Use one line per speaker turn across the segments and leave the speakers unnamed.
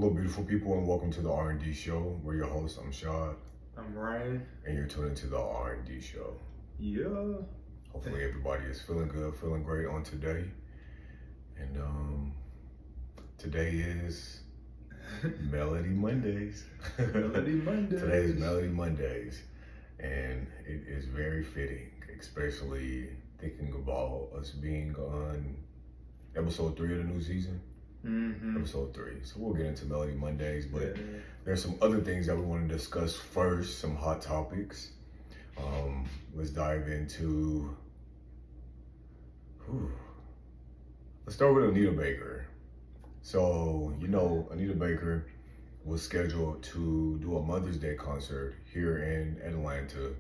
Hello, beautiful people, and welcome to the R&D show. We're your hosts. I'm Shad.
I'm Ryan.
And you're tuning to the R&D show.
Yeah.
Hopefully everybody is feeling good, feeling great on today. And today is Melody Mondays.
Melody Mondays.
Today is Melody Mondays. And it is very fitting, especially thinking about us being on episode 3 of the new season. Episode 3. So we'll get into Melody Mondays, but there's some other things that we want to discuss first, some hot topics. Let's dive into, let's start with Anita Baker. So, Anita Baker was scheduled to do a Mother's Day concert here in Atlanta.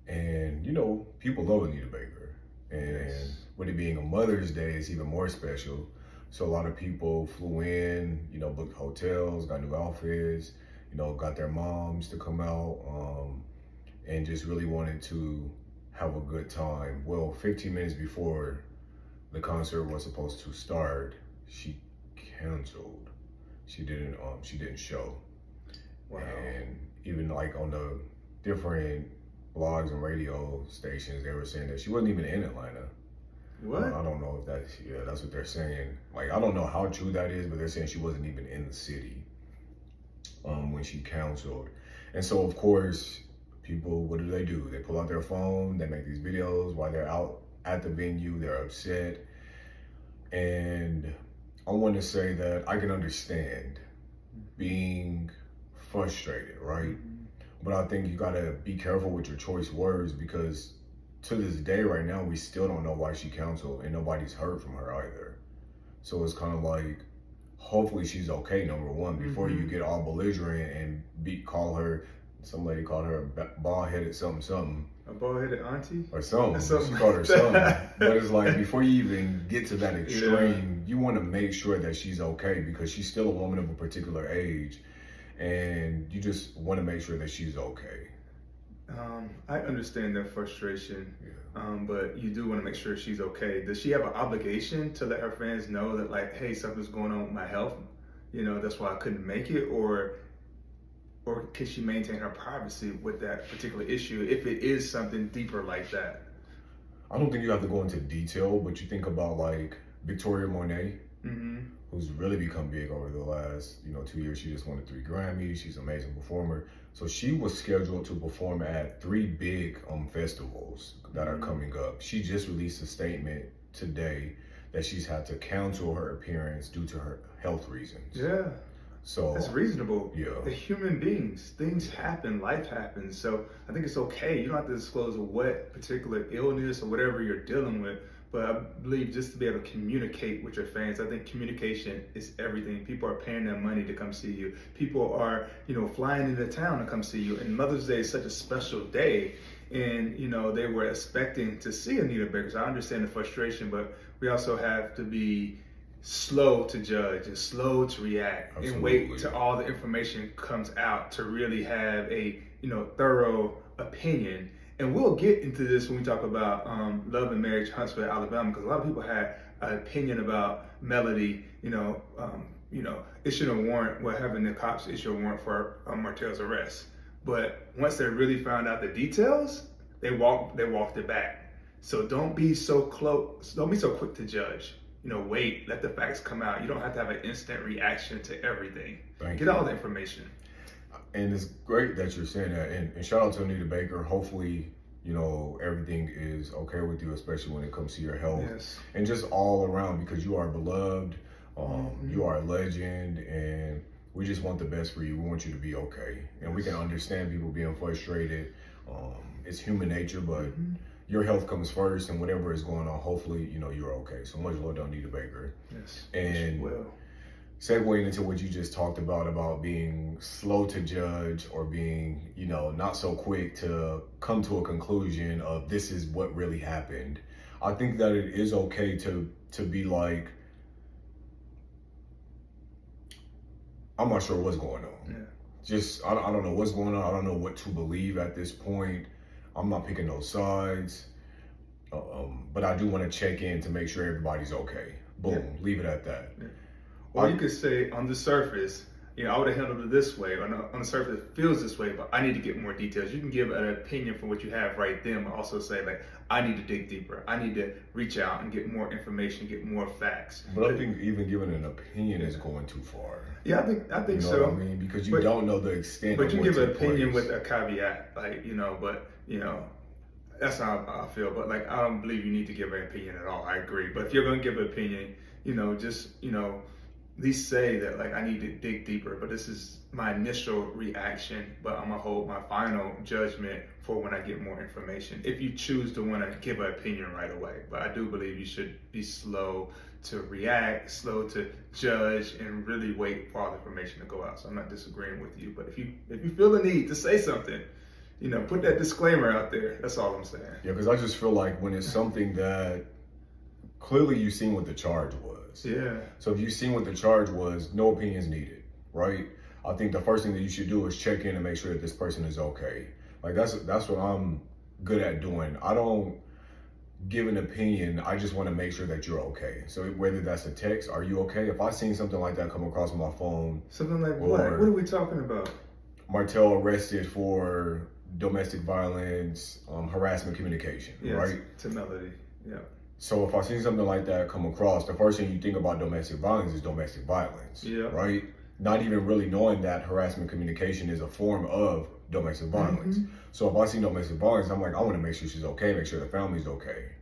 And, people love Anita Baker. And with it being a Mother's Day, it's even more special. So a lot of people flew in, booked hotels, got new outfits, got their moms to come out, and just really wanted to have a good time. Well, 15 minutes before the concert was supposed to start, she canceled. She didn't show.
Wow.
And even like on the different blogs and radio stations, they were saying that she wasn't even in Atlanta.
What?
I don't know if that's what they're saying. Like, I don't know how true that is, but they're saying she wasn't even in the city when she canceled. And so, of course, people, what do? They pull out their phone, they make these videos while they're out at the venue, they're upset. And I want to say that I can understand being frustrated, right? But I think you gotta be careful with your choice words, because to this day right now, we still don't know why she canceled, and nobody's heard from her either. So it's kind of like, hopefully she's okay, number one, before you get all belligerent and call her, some lady called her a bald-headed something.
A bald-headed auntie?
Or something. She called her something. But it's like, before you even get to that extreme, you want to make sure that she's okay, because she's still a woman of a particular age, and you just want to make sure that she's okay.
I understand their frustration, but you do want to make sure she's okay. Does she have an obligation to let her fans know that, like, hey, something's going on with my health? That's why I couldn't make it, or can she maintain her privacy with that particular issue if it is something deeper like that?
I don't think you have to go into detail, but you think about like Victoria Monet, who's really become big over the last 2 years. She just won 3 Grammys. She's an amazing performer. So she was scheduled to perform at 3 big festivals that are coming up. She just released a statement today that she's had to cancel her appearance due to her health reasons.
Yeah.
So
that's reasonable.
Yeah.
They're human beings. Things happen. Life happens. So I think it's okay. You don't have to disclose what particular illness or whatever you're dealing with. But I believe just to be able to communicate with your fans, I think communication is everything. People are paying their money to come see you. People are, flying into town to come see you. And Mother's Day is such a special day. And, they were expecting to see Anita Baker. So I understand the frustration, but we also have to be slow to judge and slow to react. Absolutely. And wait till all the information comes out to really have a, thorough opinion. And we'll get into this when we talk about Love and Marriage, Huntsville, Alabama, because a lot of people had an opinion about Melody. It shouldn't warrant having the cops issue a warrant for Martell's arrest. But once they really found out the details, they walked it back. So don't be so close. Don't be so quick to judge. Wait, let the facts come out. You don't have to have an instant reaction to everything. Get all the information.
And it's great that you're saying that. And shout out to Anita Baker. Hopefully, everything is okay with you, especially when it comes to your health.
Yes.
And just all around, because you are beloved, you are a legend, and we just want the best for you. We want you to be okay. And we can understand people being frustrated. It's human nature, but your health comes first, and whatever is going on, hopefully, you're okay. So much love to Anita Baker.
Yes.
And segueing into what you just talked about being slow to judge, or being, not so quick to come to a conclusion of this is what really happened. I think that it is okay to be like, I'm not sure what's going on.
Yeah.
Just, I don't know what's going on. I don't know what to believe at this point. I'm not picking no sides. But I do want to check in to make sure everybody's okay. Boom, leave it at that.
Yeah. Or you could say on the surface, I would have handled it this way, or on the surface it feels this way, but I need to get more details. You can give an opinion from what you have right then, but also say like, I need to dig deeper. I need to reach out and get more information, get more facts.
But I think even giving an opinion is going too far.
Yeah, I think
you know
so.
What I mean, because you don't know the extent.
But
of
you
what
give an
took
opinion
place.
with a caveat, that's how I feel. But like, I don't believe you need to give an opinion at all. I agree. But if you're going to give an opinion, just at least say that like I need to dig deeper. But this is my initial reaction. But I'm gonna hold my final judgment for when I get more information. If you choose to want to give an opinion right away, but I do believe you should be slow to react, slow to judge, and really wait for all the information to go out. So I'm not disagreeing with you. But if you feel the need to say something, put that disclaimer out there. That's all I'm saying.
Yeah, because I just feel like when it's something that clearly you've seen what the charge was.
Yeah.
So if you've seen what the charge was, no opinions needed, right? I think the first thing that you should do is check in and make sure that this person is okay. Like that's what I'm good at doing. I don't give an opinion. I just want to make sure that you're okay. So whether that's a text, are you okay? If I seen something like that come across my phone,
something like what? What are we talking about?
Martell arrested for domestic violence, harassment communication, right?
To Melody, yeah.
So if I see something like that come across, the first thing you think about domestic violence is domestic violence, right? Not even really knowing that harassment communication is a form of domestic violence.
Mm-hmm.
So if I see domestic violence, I'm like, I want to make sure she's okay, make sure the family's okay.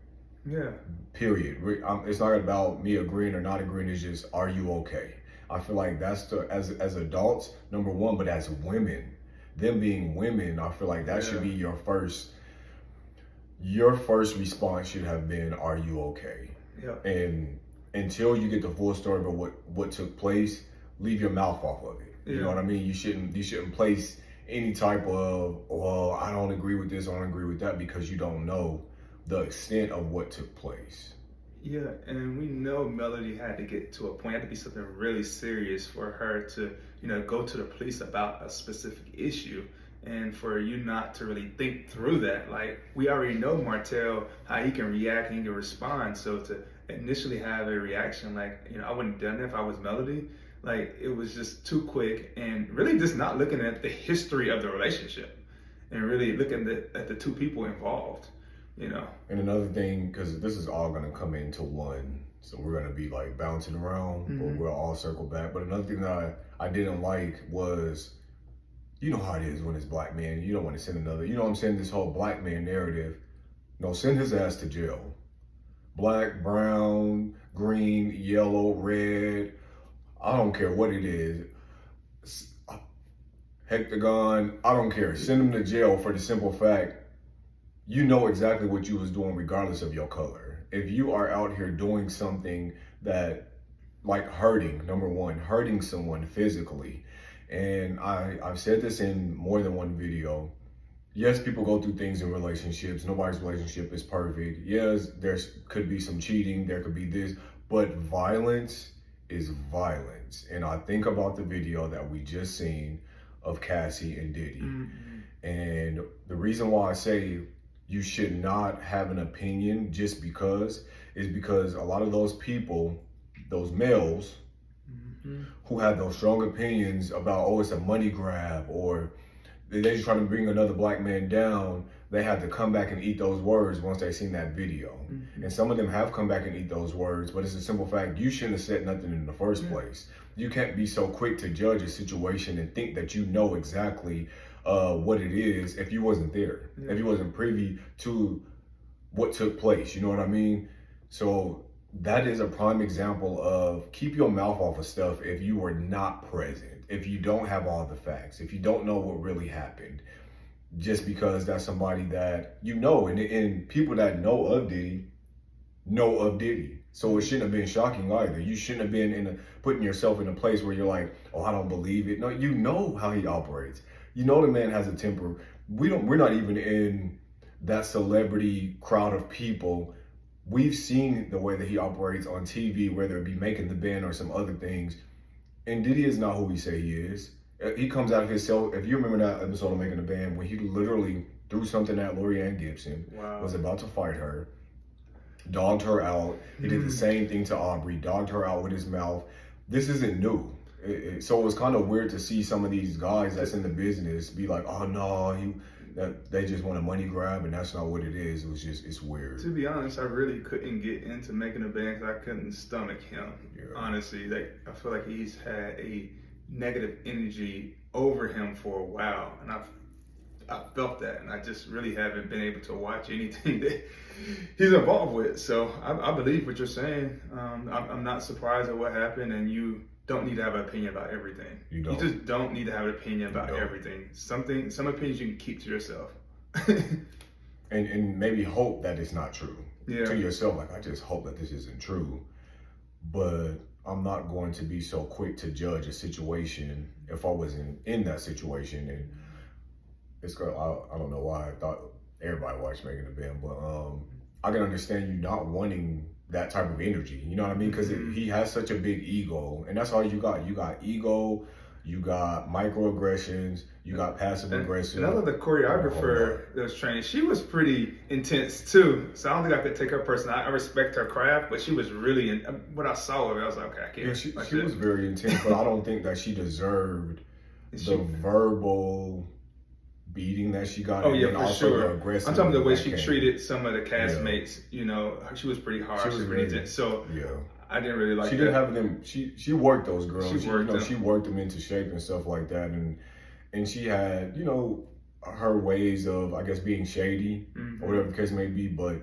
Yeah.
Period. It's not about me agreeing or not agreeing. It's just, are you okay? I feel like that's as adults, number one, but as women, them being women, I feel like that should be your first response should have been, are you okay?
Yeah.
And until you get the full story of what took place, leave your mouth off of it. You know what I mean? You shouldn't place any type of, well, I don't agree with this, I don't agree with that, because you don't know the extent of what took place.
Yeah, and we know Melody had to get to a point, had to be something really serious for her to, go to the police about a specific issue. And for you not to really think through that, like we already know Martell, how he can react and he can respond. So to initially have a reaction like, I wouldn't have done that if I was Melody. Like it was just too quick and really just not looking at the history of the relationship and really looking at the two people involved, And
another thing, because this is all going to come into one, so we're going to be like bouncing around, but we'll all circle back. But another thing that I didn't like was, you know how it is when it's black men. You don't want to send another, I'm saying, this whole black man narrative. No, send his ass to jail. Black, brown, green, yellow, red. I don't care what it is. Hectagon, I don't care. Send him to jail for the simple fact, you know exactly what you was doing regardless of your color. If you are out here doing something that, like hurting someone physically, and I've said this in more than one video. Yes, people go through things in relationships. Nobody's relationship is perfect. Yes, there could be some cheating. There could be this. But violence is violence. And I think about the video that we just seen of Cassie and Diddy. And the reason why I say you should not have an opinion just because is because a lot of those people, those males, who have those strong opinions about, oh, it's a money grab, or they're just trying to bring another black man down, they have to come back and eat those words once they've seen that video. And some of them have come back and eat those words, but it's a simple fact, you shouldn't have said nothing in the first place. You can't be so quick to judge a situation and think that you know exactly what it is if you wasn't there, if you wasn't privy to what took place, you know what I mean? So that is a prime example of keep your mouth off of stuff if you were not present, if you don't have all the facts, if you don't know what really happened, just because that's somebody that and people that know of Diddy. So it shouldn't have been shocking either. You shouldn't have been putting yourself in a place where you're like, oh, I don't believe it. No, you know how he operates. You know the man has a temper. We're not even in that celebrity crowd of people. We've seen the way that he operates on TV, whether it be Making the Band or some other things. And Diddy is not who he say he is. He comes out of his cell. If you remember that episode of Making the Band, when he literally threw something at Lorianne Gibson, was about to fight her, dogged her out. He did the same thing to Aubrey, dogged her out with his mouth. this isn't new. So it's kind of weird to see some of these guys that's in the business be like, oh no, that they just want a money grab, and that's not what it is. It's weird.
To be honest, I really couldn't get into making a band because I couldn't stomach him.
Yeah.
Honestly, like I feel like he's had a negative energy over him for a while, and I felt that, and I just really haven't been able to watch anything that he's involved with. So I believe what you're saying. I'm not surprised at what happened, and you don't need to have an opinion about everything. You just don't need to have an opinion about everything. Some opinions you can keep to yourself.
and maybe hope that it's not true.
Yeah.
To yourself, like, I just hope that this isn't true. But I'm not going to be so quick to judge a situation if I wasn't in that situation. And it's I don't know why I thought everybody watched Making a Band, but I can understand you not wanting that type of energy. You know what I mean? Because he has such a big ego, and that's all you got. You got ego, you got microaggressions, you got passive aggression.
And I love the choreographer that was training. She was pretty intense too. So I don't think I could take her personality. I respect her craft, but she was really when I saw her, I was like, okay, I can't.
Yeah, she was very intense, but I don't think that she deserved the verbal beating that she got.
Oh yeah, for sure.
I'm
talking about the way she treated some of the castmates. Yeah. You know, she was pretty harsh. She was pretty intense. So yeah, I didn't really like.
She didn't have them. She worked those girls. She worked them into shape and stuff like that, and she had her ways of, I guess, being shady or whatever the case may be. But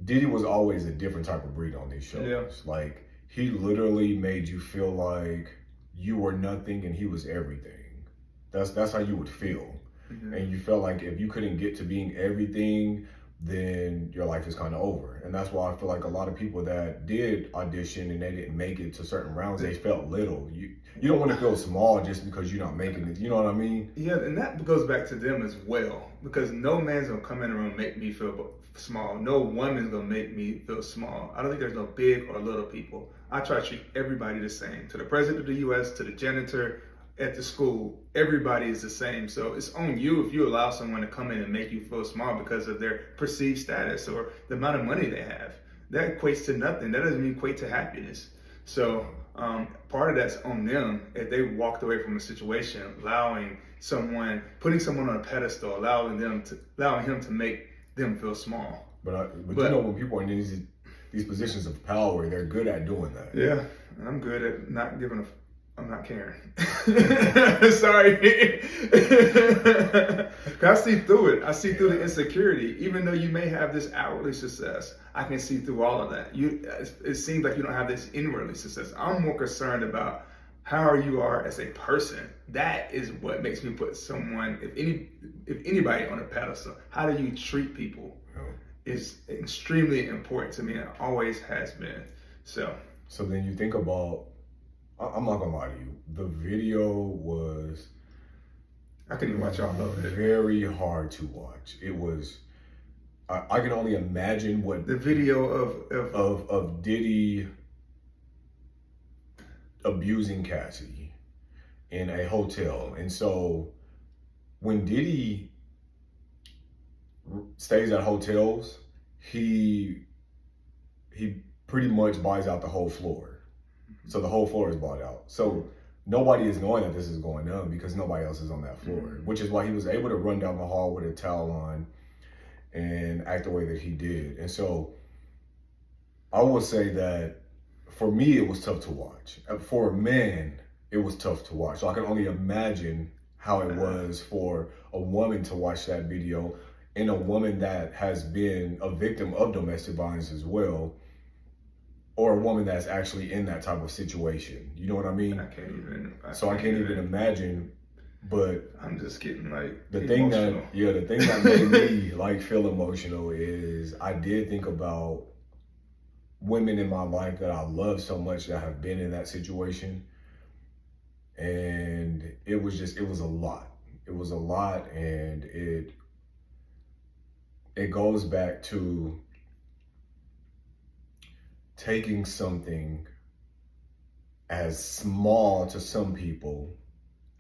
Diddy was always a different type of breed on these shows. Yeah. Like, he literally made you feel like you were nothing and he was everything. That's how you would feel. And you felt like if you couldn't get to being everything, then your life is kind of over. And that's why I feel like a lot of people that did audition and they didn't make it to certain rounds, they felt little. You don't want to feel small just because you're not making it. You know what I mean? Yeah,
and that goes back to them as well. Because no man's going to come in the room and make me feel small. No woman's going to make me feel small. I don't think there's no big or little people. I try to treat everybody the same. To the president of the U.S., to the janitor, at the school, everybody is the same. So it's on you if you allow someone to come in and make you feel small because of their perceived status or the amount of money they have. That equates to nothing. That doesn't equate to happiness. So part of that's on them if they walked away from a situation, putting someone on a pedestal, allowing him to make them feel small.
But when people are in these positions of power, they're good at doing that.
Yeah, I'm good at not giving a. I'm not caring. Sorry. I see through it. I see through the insecurity. Even though you may have this outwardly success, I can see through all of that. It seems like you don't have this inwardly success. I'm more concerned about how you are as a person. That is what makes me put someone, if anybody, on a pedestal. How do you treat people is extremely important to me, and it always has been. So
then you think about, I'm not gonna lie to you, the video was,
I couldn't even watch all of it.
Very hard to watch. It was, I can only imagine what
the video
of Diddy abusing Cassie in a hotel. And so when Diddy stays at hotels, he pretty much buys out the whole floor. So the whole floor is bought out. So nobody is knowing that this is going on because nobody else is on that floor, which is why he was able to run down the hall with a towel on and act the way that he did. And so I will say that for me, it was tough to watch. For a man, it was tough to watch. So I can only imagine how it was for a woman to watch that video, and a woman that has been a victim of domestic violence as well, or a woman that's actually in that type of situation. You know what I mean?
I can't
even imagine. But
I'm just getting
the thing that made me feel emotional is I did think about women in my life that I love so much that have been in that situation. And it was a lot. It was a lot, and it goes back to taking something as small to some people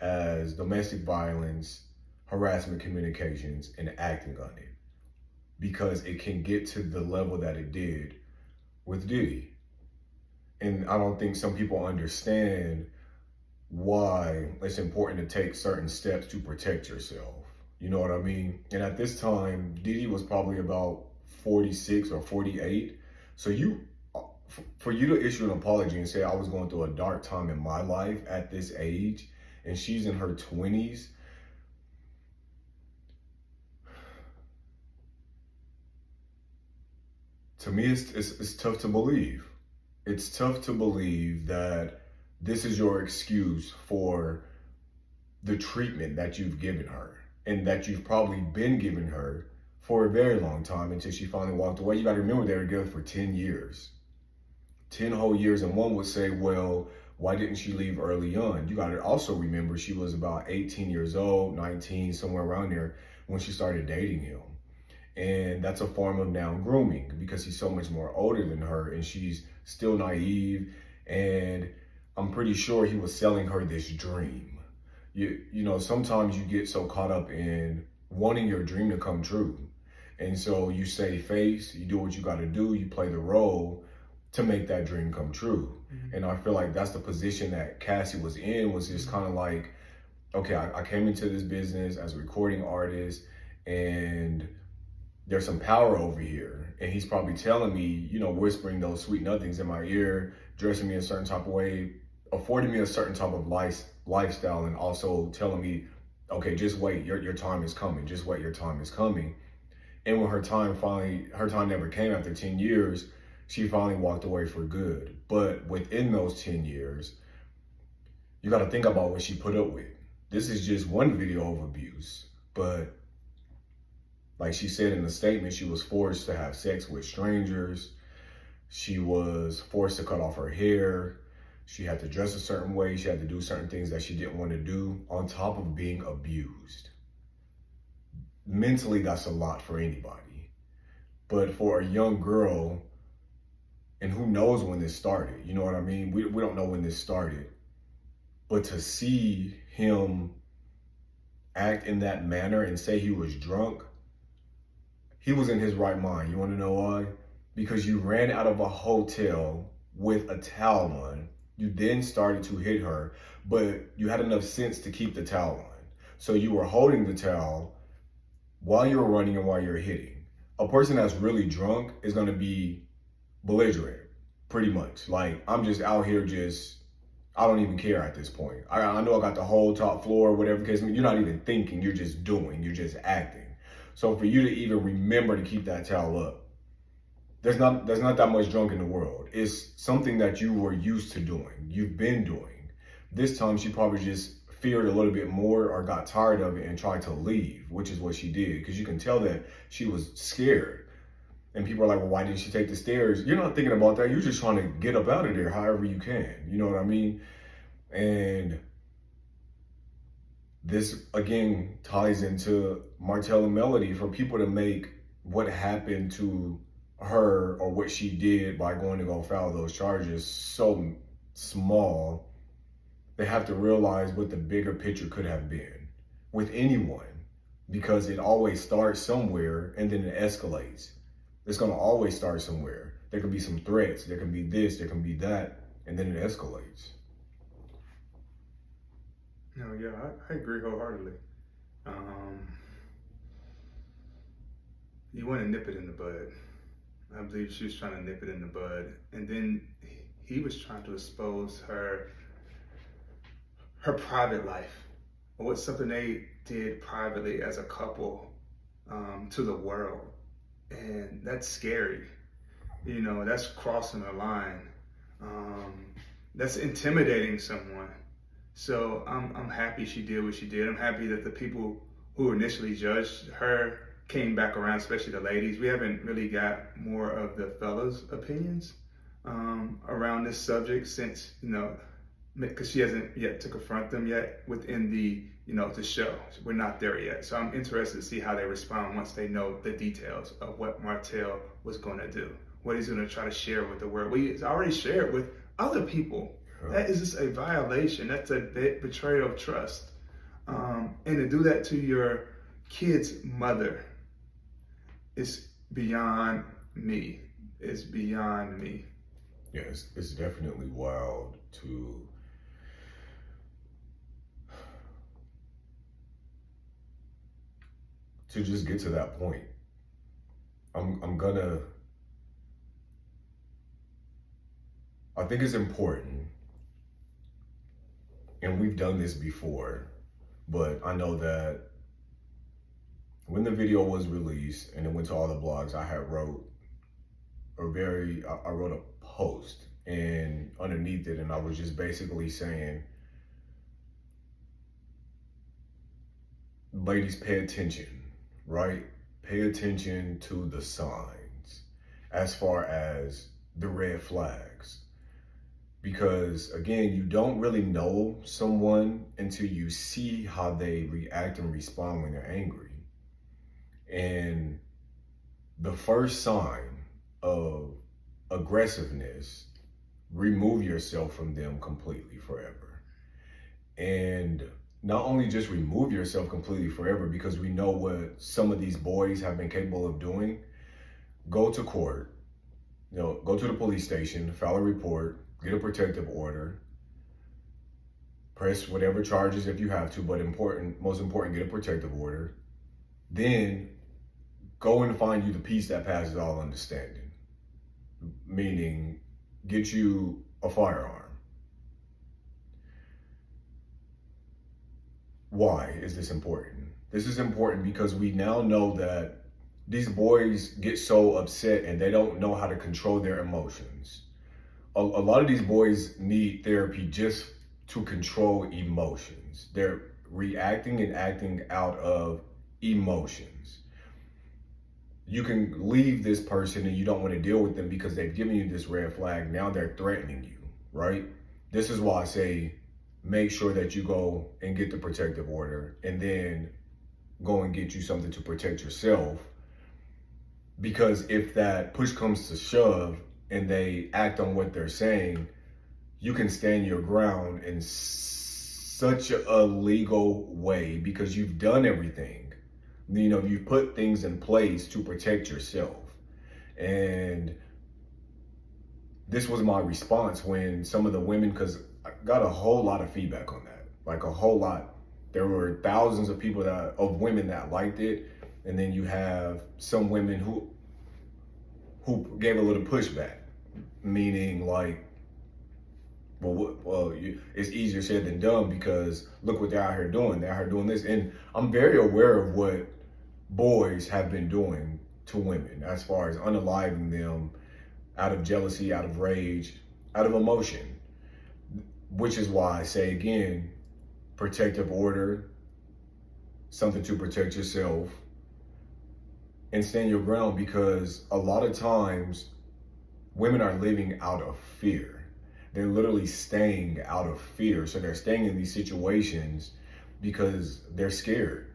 as domestic violence, harassment communications, and acting on it, because it can get to the level that it did with Diddy. And I don't think some people understand why it's important to take certain steps to protect yourself. You know what I mean? And at this time, Diddy was probably about 46 or 48. So for you to issue an apology and say I was going through a dark time in my life at this age, and she's in her 20s, to me, it's tough to believe. It's tough to believe that this is your excuse for the treatment that you've given her and that you've probably been giving her for a very long time until she finally walked away. You got to remember they were together for 10 years, 10 whole years. And one would say, well, why didn't she leave early on? You got to also remember she was about 18 years old, 19, somewhere around there when she started dating him. And that's a form of now grooming because he's so much more older than her and she's still naive. And I'm pretty sure he was selling her this dream. You know, sometimes you get so caught up in wanting your dream to come true. And so you save face, you do what you got to do, you play the role to make that dream come true. Mm-hmm. And I feel like that's the position that Cassie was in, was just kind of like, okay, I came into this business as a recording artist and there's some power over here. And he's probably telling me, you know, whispering those sweet nothings in my ear, dressing me a certain type of way, affording me a certain type of lifestyle, and also telling me, okay, just wait, your time is coming. Just wait, your time is coming. And when her time never came after 10 years, she finally walked away for good. But within those 10 years, you got to think about what she put up with. This is just one video of abuse, but like she said in the statement, she was forced to have sex with strangers. She was forced to cut off her hair. She had to dress a certain way. She had to do certain things that she didn't want to do on top of being abused. Mentally, that's a lot for anybody. But for a young girl, and who knows when this started, you know what I mean? We don't know when this started. But to see him act in that manner and say he was drunk, he was in his right mind. You want to know why? Because you ran out of a hotel with a towel on. You then started to hit her, but you had enough sense to keep the towel on. So you were holding the towel while you were running and while you're hitting. A person that's really drunk is going to be belligerent, pretty much. Like, I'm just out here I don't even care at this point. I know I got the whole top floor, whatever the case. You're not even thinking, you're just doing, you're just acting. So for you to even remember to keep that towel up, there's not that much drunk in the world. It's something that you were used to doing, you've been doing. This time she probably just feared a little bit more or got tired of it and tried to leave, which is what she did. Because you can tell that she was scared. And people are like, well, why didn't she take the stairs? You're not thinking about that. You're just trying to get up out of there however you can. You know what I mean? And this, again, ties into Martell and Melody. For people to make what happened to her or what she did by going to go file those charges so small, they have to realize what the bigger picture could have been with anyone, because it always starts somewhere and then it escalates. It's going to always start somewhere. There could be some threats, there can be this, there can be that, and then it escalates.
No, yeah, I agree wholeheartedly. You want to nip it in the bud. I believe she was trying to nip it in the bud. And then he was trying to expose her private life, or what's something they did privately as a couple to the world. And that's scary. You know, that's crossing a line. That's intimidating someone. So I'm happy she did what she did. I'm happy that the people who initially judged her came back around, especially the ladies. We haven't really got more of the fellas' opinions around this subject since, you know, because she hasn't yet to confront them yet within the, you know, the show. We're not there yet. So I'm interested to see how they respond once they know the details of what Martell was going to do, what he's going to try to share with the world. He's already shared with other people. That is just a violation. That's a betrayal of trust. And to do that to your kid's mother is beyond me. It's beyond me.
Yeah, it's definitely wild to just get to that point. I'm gonna I think it's important, and we've done this before, but I know that when the video was released and it went to all the blogs, I had wrote I wrote a post and underneath it, and I was just basically saying, ladies, pay attention, right? Pay attention to the signs as far as the red flags. Because again, you don't really know someone until you see how they react and respond when they're angry. And the first sign of aggressiveness, remove yourself from them completely forever. And not only just remove yourself completely forever, because we know what some of these boys have been capable of doing. Go to court, go to the police station, file a report, get a protective order, press whatever charges if you have to, but most important, get a protective order. Then go and find you the peace that passes all understanding, meaning get you a firearm. Why is this important? This is important because we now know that these boys get so upset and they don't know how to control their emotions. A lot of these boys need therapy just to control emotions. They're reacting and acting out of emotions. You can leave this person and you don't want to deal with them because they've given you this red flag. Now they're threatening you, right? This is why I say, make sure that you go and get the protective order and then go and get you something to protect yourself. Because if that push comes to shove and they act on what they're saying, you can stand your ground in such a legal way because you've done everything. You've put things in place to protect yourself. And this was my response when some of the women, because I got a whole lot of feedback on that, like a whole lot. There were thousands of women that liked it. And then you have some women who gave a little pushback, meaning like, it's easier said than done because look what they're out here doing. They're out here doing this. And I'm very aware of what boys have been doing to women as far as unaliving them out of jealousy, out of rage, out of emotion, which is why I say again, protective order, something to protect yourself, and stand your ground, because a lot of times women are living out of fear. They're literally staying out of fear. So they're staying in these situations because they're scared,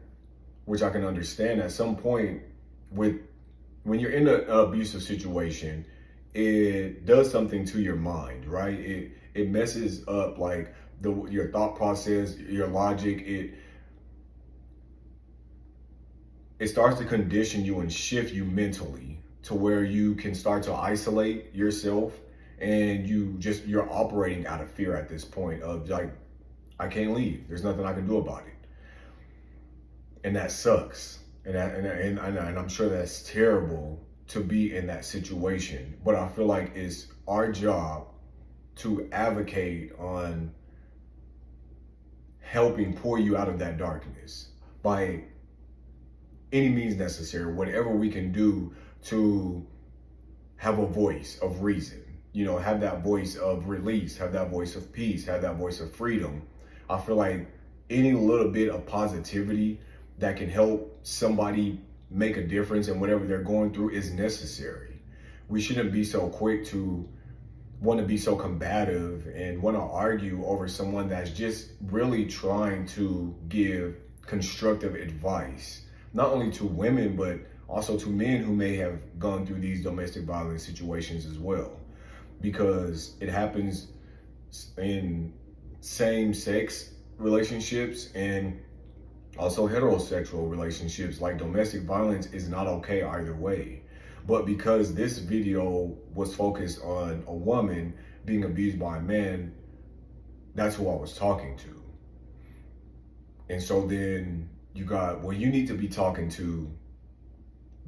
which I can understand at some point. When you're in an abusive situation, it does something to your mind, right? It messes up like your thought process, your logic. It starts to condition you and shift you mentally to where you can start to isolate yourself, and you're operating out of fear at this point of like, I can't leave. There's nothing I can do about it. And that sucks. And I'm sure that's terrible to be in that situation. But I feel like it's our job to advocate on helping pull you out of that darkness by any means necessary, whatever we can do to have a voice of reason, have that voice of release, have that voice of peace, have that voice of freedom. I feel like any little bit of positivity that can help somebody make a difference in whatever they're going through is necessary. We shouldn't be so quick to want to be so combative and want to argue over someone that's just really trying to give constructive advice, not only to women, but also to men who may have gone through these domestic violence situations as well. Because it happens in same-sex relationships and also heterosexual relationships. Like, domestic violence is not okay either way. But because this video was focused on a woman being abused by a man, that's who I was talking to. And so then you got, well, you need to be talking to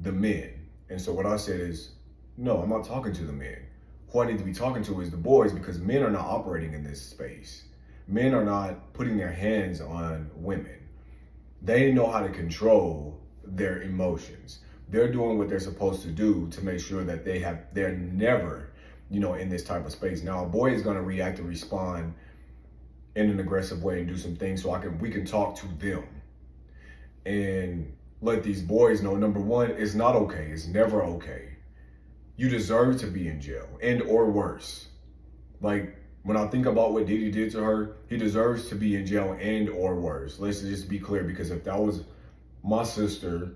the men. And so what I said is, no, I'm not talking to the men. Who I need to be talking to is the boys, because men are not operating in this space. Men are not putting their hands on women. They know how to control their emotions. They're doing what they're supposed to do to make sure that they're never, in this type of space. Now, a boy is going to react and respond in an aggressive way and do some things so we can talk to them and let these boys know, number one, it's not okay. It's never okay. You deserve to be in jail and or worse. Like, when I think about what Diddy did to her, he deserves to be in jail and or worse. Let's just be clear, because if that was my sister,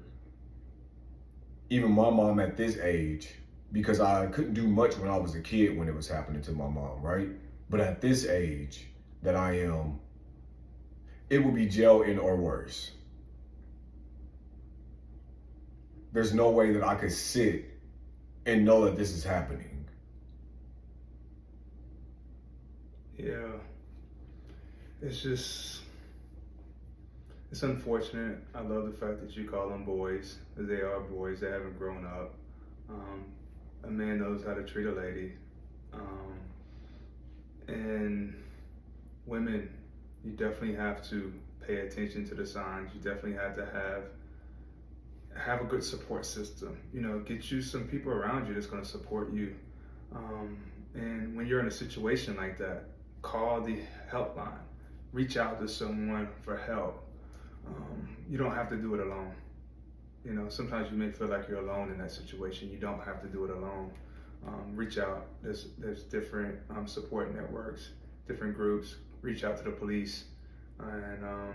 even my mom at this age, because I couldn't do much when I was a kid when it was happening to my mom, right? But at this age that I am, it would be jail and or worse. There's no way that I could sit and know that this is happening.
Yeah. It's unfortunate. I love the fact that you call them boys, because they are boys. They haven't grown up. A man knows how to treat a lady. And women, you definitely have to pay attention to the signs. You definitely have to have a good support system. Get you some people around you that's going to support you. And when you're in a situation like that, call the helpline. Reach out to someone for help. You don't have to do it alone. Sometimes you may feel like you're alone in that situation. You don't have to do it alone. Reach out. There's different support networks, different groups. Reach out to the police, and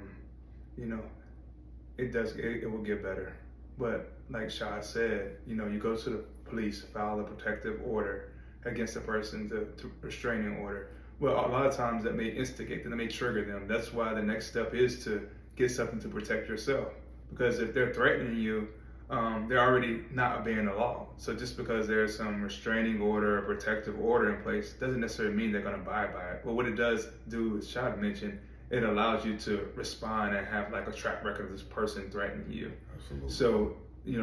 it will get better. But like Shah said, you go to the police, file a protective order against the person, to restraining order. Well, a lot of times that may instigate them, that may trigger them. That's why the next step is to get something to protect yourself. Because if they're threatening you, they're already not obeying the law. So just because there's some restraining order or protective order in place doesn't necessarily mean they're going to abide by it. But what it does do, as Shad mentioned, it allows you to respond and have like a track record of this person threatening you.
Absolutely.
So,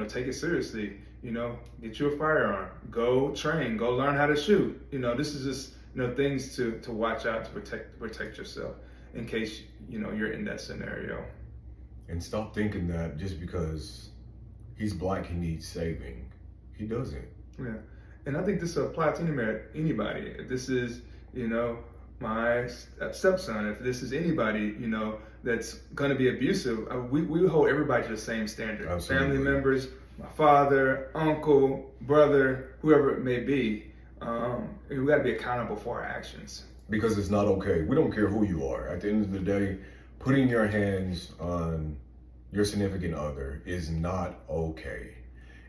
take it seriously. Get you a firearm. Go train. Go learn how to shoot. This is just things to watch out to protect yourself in case you're in that scenario.
And stop thinking that just because he's black, he needs saving. He doesn't.
Yeah. And I think this will apply to anybody. If this is, my stepson, if this is anybody, that's going to be abusive, we hold everybody to the same standard.
Absolutely.
Family members, my father, uncle, brother, whoever it may be. We got to be accountable for our actions.
Because it's not okay. We don't care who you are. At the end of the day, putting your hands on your significant other is not okay.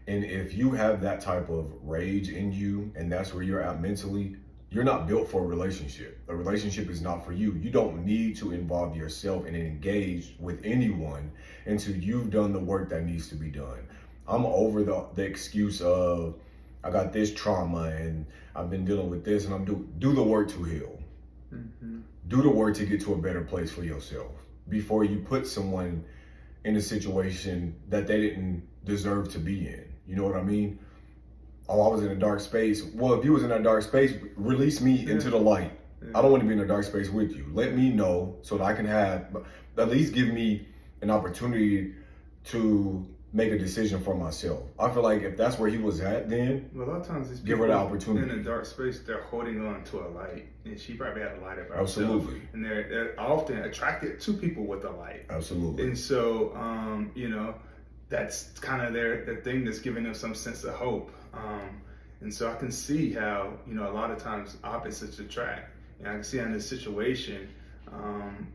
And if you have that type of rage in you and that's where you're at mentally, you're not built for a relationship. A relationship is not for you. You don't need to involve yourself and engage with anyone until you've done the work that needs to be done. I'm over the excuse of, I got this trauma and I've been dealing with this, and do the work to heal. Mm-hmm. Do the work to get to a better place for yourself before you put someone in a situation that they didn't deserve to be in. You know what I mean? Oh, I was in a dark space. Well, if you was in a dark space, release me into the light. Yeah. I don't want to be in a dark space with you. Let me know so that I can at least give me an opportunity to make a decision for myself. I feel like if that's where he was at, then
a lot of times these
give her the opportunity.
In a dark space, they're holding on to a light, and she probably had a light about
Absolutely.
herself, and they're often attracted to people with a light.
Absolutely.
And so, that's kind of the thing that's giving them some sense of hope. And so I can see how a lot of times opposites attract, and I can see in this situation,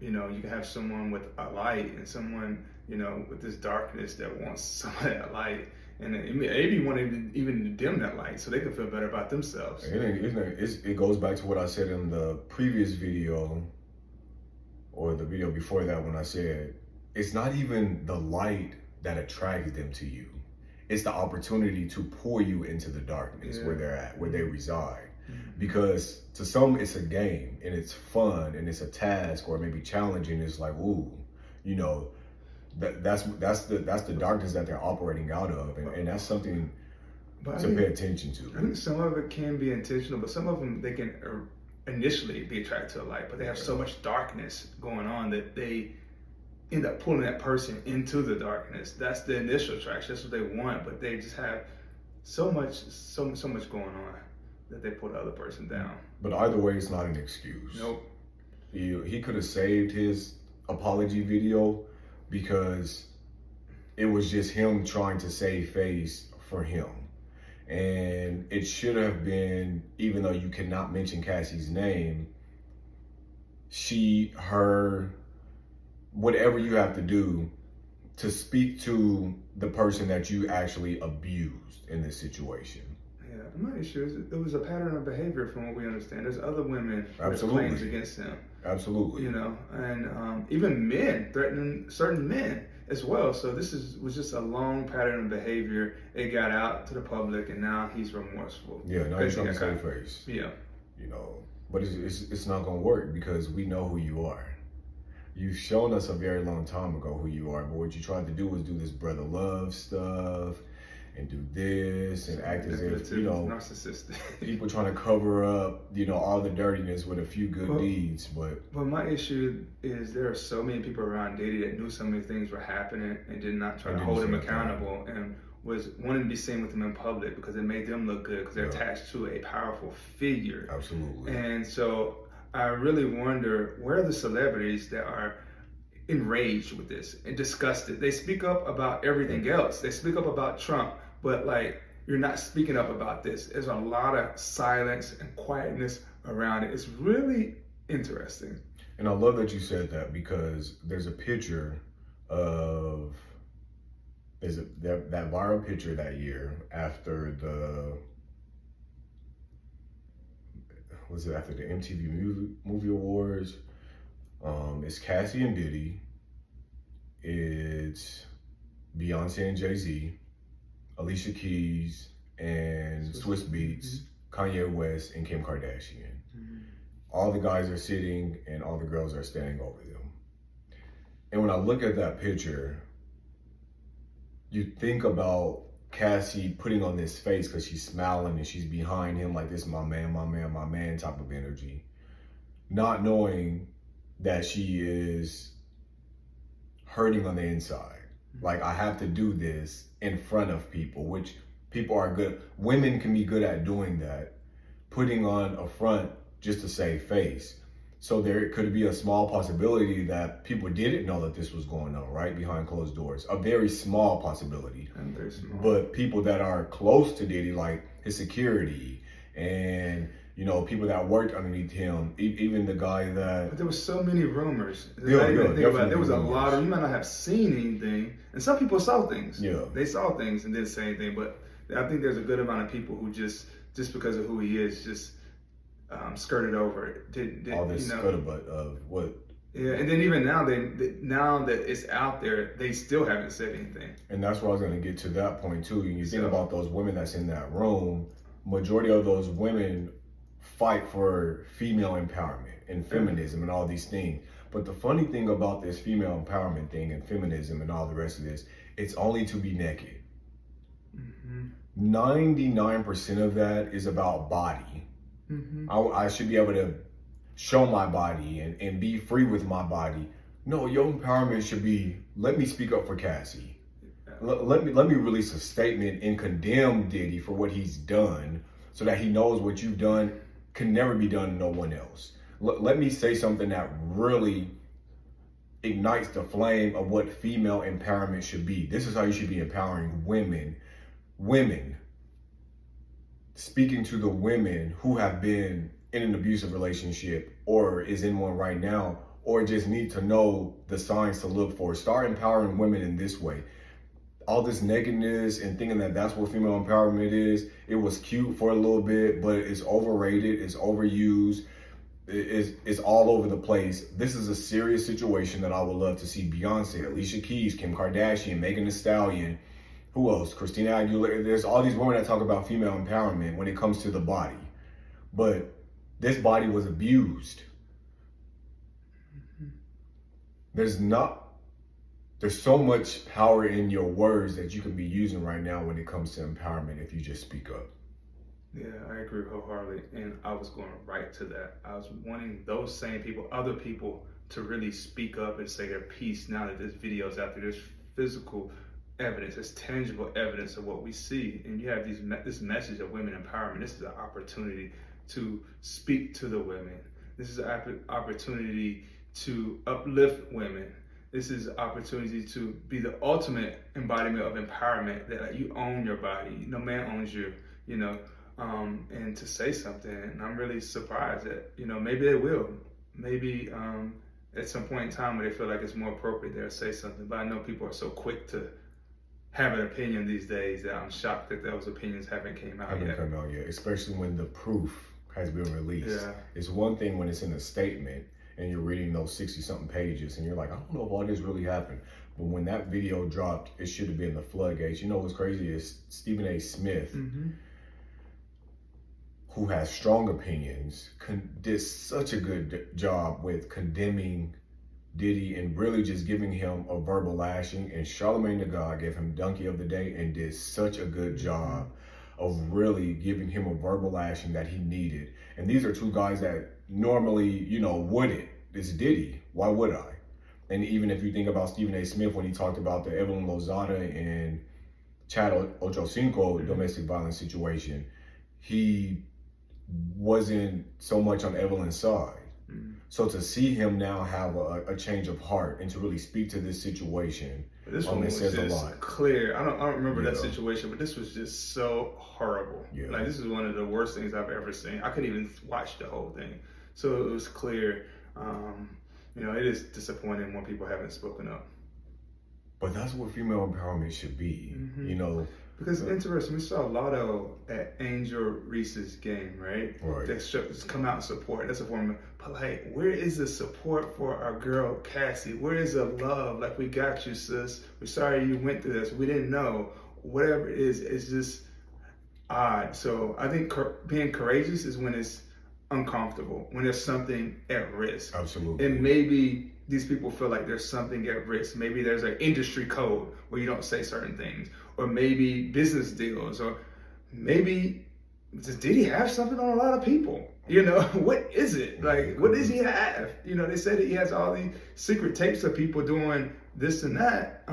you can have someone with a light and someone with this darkness that wants some of that light, and maybe want to even dim that light so they can feel better about themselves.
It goes back to what I said in the previous video, or the video before that, when I said it's not even the light that attracts them to you. it's the opportunity to pull you into the darkness where they're at, where they reside. Because to some it's a game and it's fun and it's a task or maybe challenging. It's like, ooh, you know, that's the darkness that they're operating out of, and that's something to pay attention to.
I think some of it can be intentional, but some of them they can initially be attracted to a light, but they have so much darkness going on that they end up pulling that person into the darkness. That's the initial attraction. That's what they want, but they just have so much going on that they pull the other person down.
But either way, it's not an excuse.
Nope.
He could have saved his apology video because it was just him trying to save face for him. And it should have been, even though you cannot mention Cassie's name, her, whatever you have to do to speak to the person that you actually abused in this situation.
Yeah, my issue is it was a pattern of behavior from what we understand. There's other women with
Absolutely.
claims against him.
Absolutely.
You know, and even men threatening certain men as well. So this was just a long pattern of behavior. It got out to the public, and now he's remorseful.
Yeah, now he's trying to save face.
Yeah.
You know, but it's not going to work because we know who you are. You've shown us a very long time ago who you are, but what you tried to do was do this brother love stuff and do this and act as if, you know,
narcissistic.
People trying to cover up, you know, all the dirtiness with a few good deeds. But
my issue is there are so many people around Diddy that knew so many things were happening and did not try to hold him accountable and was wanting to be seen with him in public because it made them look good because they're attached to a powerful figure.
Absolutely.
And so I really wonder where are the celebrities that are enraged with this and disgusted. They speak up about everything else. They speak up about Trump, but like, you're not speaking up about this. There's a lot of silence and quietness around it. It's really interesting.
And I love that you said that because there's a picture of, that viral picture that year after after the MTV Movie Awards. It's Cassie and Diddy. It's Beyonce and Jay-Z, Alicia Keys and Swiss Beats, Kanye West and Kim Kardashian. All the guys are sitting and all the girls are standing over them. And when I look at that picture, you think about Cassie putting on this face because she's smiling and she's behind him like this is my man, my man, my man type of energy. Not knowing that she is hurting on the inside. Like, I have to do this in front of people, which people are good. Women can be good at doing that, putting on a front just to save face. So there could be a small possibility that people didn't know that this was going on, right? Behind closed doors. A very small possibility.
And very small.
But people that are close to Diddy, like his security and, you know, people that worked underneath him, even the guy that...
But there was so many rumors.
There
was a lot of... You might not have seen anything. And some people saw things.
Yeah.
They saw things and didn't say anything. But I think there's a good amount of people who just because of who he is, just skirted over it.
All this scuttlebutt of what...
Yeah, and then even now, now that it's out there, they still haven't said anything.
And that's where I was going to get to that point too. You think about those women that's in that room, majority of those women fight for female empowerment and feminism and all these things. But the funny thing about this female empowerment thing and feminism and all the rest of this, it's only to be naked. 99% of that is about body. I should be able to show my body and be free with my body. No, your empowerment should be, let me speak up for Cassie. Let me release a statement and condemn Diddy for what he's done so that he knows what you've done can never be done to no one else. Let me say something that really ignites the flame of what female empowerment should be. This is how you should be empowering women. Women. Speaking to the women who have been in an abusive relationship or is in one right now, or just need to know the signs to look for. Start empowering women in this way. All this nakedness and thinking that that's what female empowerment is, it was cute for a little bit, but it's overrated, it's overused, it's all over the place. This is a serious situation that I would love to see Beyonce, Alicia Keys, Kim Kardashian, Megan Thee Stallion, Who else? Christina Aguilera. There's all these women that talk about female empowerment when it comes to the body. But this body was abused. There's so much power in your words that you can be using right now when it comes to empowerment if you just speak up.
Yeah, I agree wholeheartedly. And I was going right to that. I was wanting those same people, other people, to really speak up and say their piece now that this video's out there. There's physical evidence, there's tangible evidence of what we see. And you have this message of women empowerment. This is an opportunity to speak to the women. This is an opportunity to uplift women. This is an opportunity to be the ultimate embodiment of empowerment, that you own your body. No man owns you, and to say something. And I'm really surprised that, maybe they will. Maybe at some point in time where they feel like it's more appropriate, they'll say something. But I know people are so quick to have an opinion these days that I'm shocked that those opinions haven't come out yet,
especially when the proof has been released.
Yeah.
It's one thing when it's in a statement and you're reading those 60-something pages and you're like, I don't know if all this really happened. But when that video dropped, it should have been the floodgates. You know what's crazy is Stephen A. Smith, who has strong opinions, did such a good job with condemning Diddy and really just giving him a verbal lashing. And Charlamagne the God gave him Donkey of the Day and did such a good job of really giving him a verbal lashing that he needed. And these are two guys that normally, wouldn't. It's Diddy. Why would I? And even if you think about Stephen A. Smith, when he talked about the Evelyn Lozada and Chad Ochocinco domestic violence situation, he wasn't so much on Evelyn's side. So to see him now have a change of heart and to really speak to this situation,
this one was
says
just
a lot.
Clear. I don't remember that situation, but this was just so horrible.
Yeah.
Like, this is one of the worst things I've ever seen. I couldn't even watch the whole thing. So it was clear. It is disappointing when people haven't spoken up.
But that's what female empowerment should be,
Because it's interesting, we saw Lotto at Angel Reese's game, right?
Right.
That's come out and support. That's a form of, but where is the support for our girl Cassie? Where is the love? Like, we got you, sis. We're sorry you went through this. We didn't know. Whatever it is, it's just odd. So I think being courageous is when it's uncomfortable, when there's something at risk.
Absolutely.
And maybe these people feel like there's something at risk. Maybe there's an industry code where you don't say certain things, or maybe business deals, or maybe does Diddy have something on a lot of people? What is it? Like, what does he have? They say that he has all these secret tapes of people doing this and that.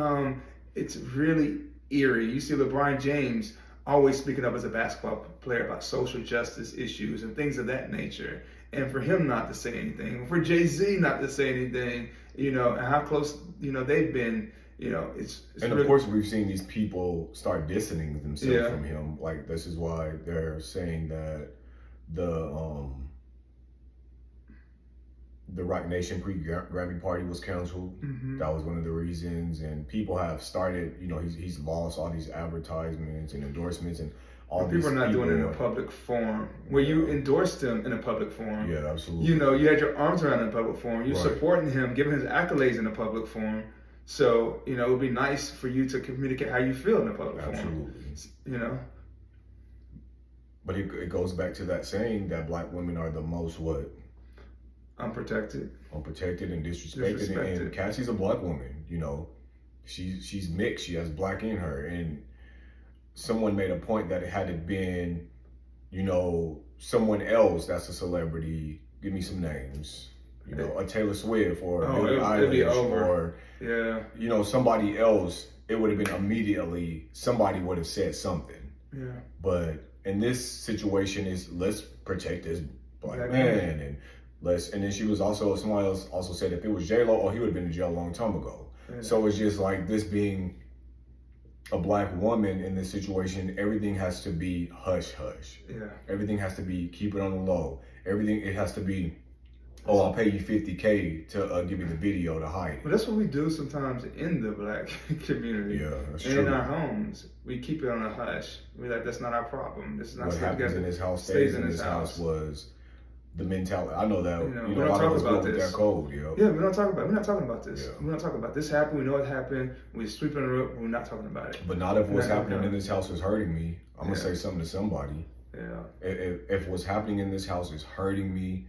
It's really eerie. You see LeBron James always speaking up as a basketball player about social justice issues and things of that nature. And for him not to say anything, for Jay-Z not to say anything, and how close, they've been, it's
and
really...
of course, we've seen these people start distancing themselves from him. Like, this is why they're saying that the Rock Nation pre-Grammy party was canceled. That was one of the reasons. And people have started, he's lost all these advertisements and endorsements and all these
people are not doing it in a public forum where you endorsed him in a public forum.
Yeah, absolutely.
You had your arms around him in a public forum. You're supporting him, giving his accolades in a public forum. So, it would be nice for you to communicate how you feel in a public forum.
Absolutely. But it goes back to that saying that Black women are the most what?
Unprotected
and disrespected. And Cassie's a Black woman, she's mixed. She has Black in her. And someone made a point that it had to been, someone else that's a celebrity. Give me some names. A Taylor Swift or Billie Eilish or somebody else. It would have been immediately, somebody would have said something.
Yeah.
But in this situation is, let's protect this Black man and then she was somebody else also said if it was J-Lo, he would have been in jail a long time ago. Yeah. So it's just like this being a Black woman in this situation, everything has to be hush hush.
Yeah.
Everything has to be keep it on the low. It has to be, I'll pay you $50K to give you the video to hide it.
But that's what we do sometimes in the Black community.
Yeah, that's
and
true.
In our homes, we keep it on a hush. We're like, that's not our problem. This is not
what happens in his house stays in his house was the mentality. I know that,
You know,
you
we
know, a
don't
lot of
talk
us go
about
with
this.
that code, yo.
Yeah, we're not talking about this.
Yeah.
We're not talking about this happened. We know it happened. We're sweeping it up. We're not talking about it.
But not if what's
Not
happening
gonna-
in this house is hurting me. I'm gonna
Yeah.
say something to somebody.
Yeah.
If what's happening in this house is hurting me,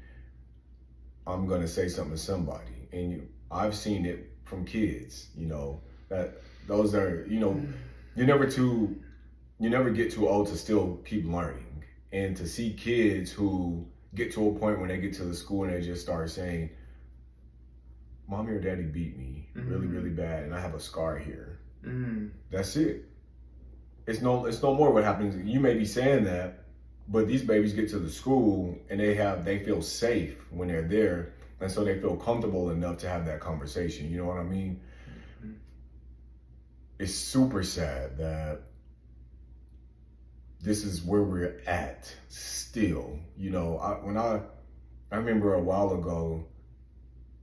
I'm gonna say something to somebody. And I've seen it from kids, you know, that those are, you know, you never get too old to still keep learning. And to see kids who get to a point when they get to the school and they just start saying, mommy or daddy beat me really, really bad, and I have a scar here. That's it. It's no more what happens. You may be saying that, but these babies get to the school and they feel safe when they're there, and so they feel comfortable enough to have that conversation. You know what I mean? It's super sad that this is where we're at still. You know, I remember a while ago,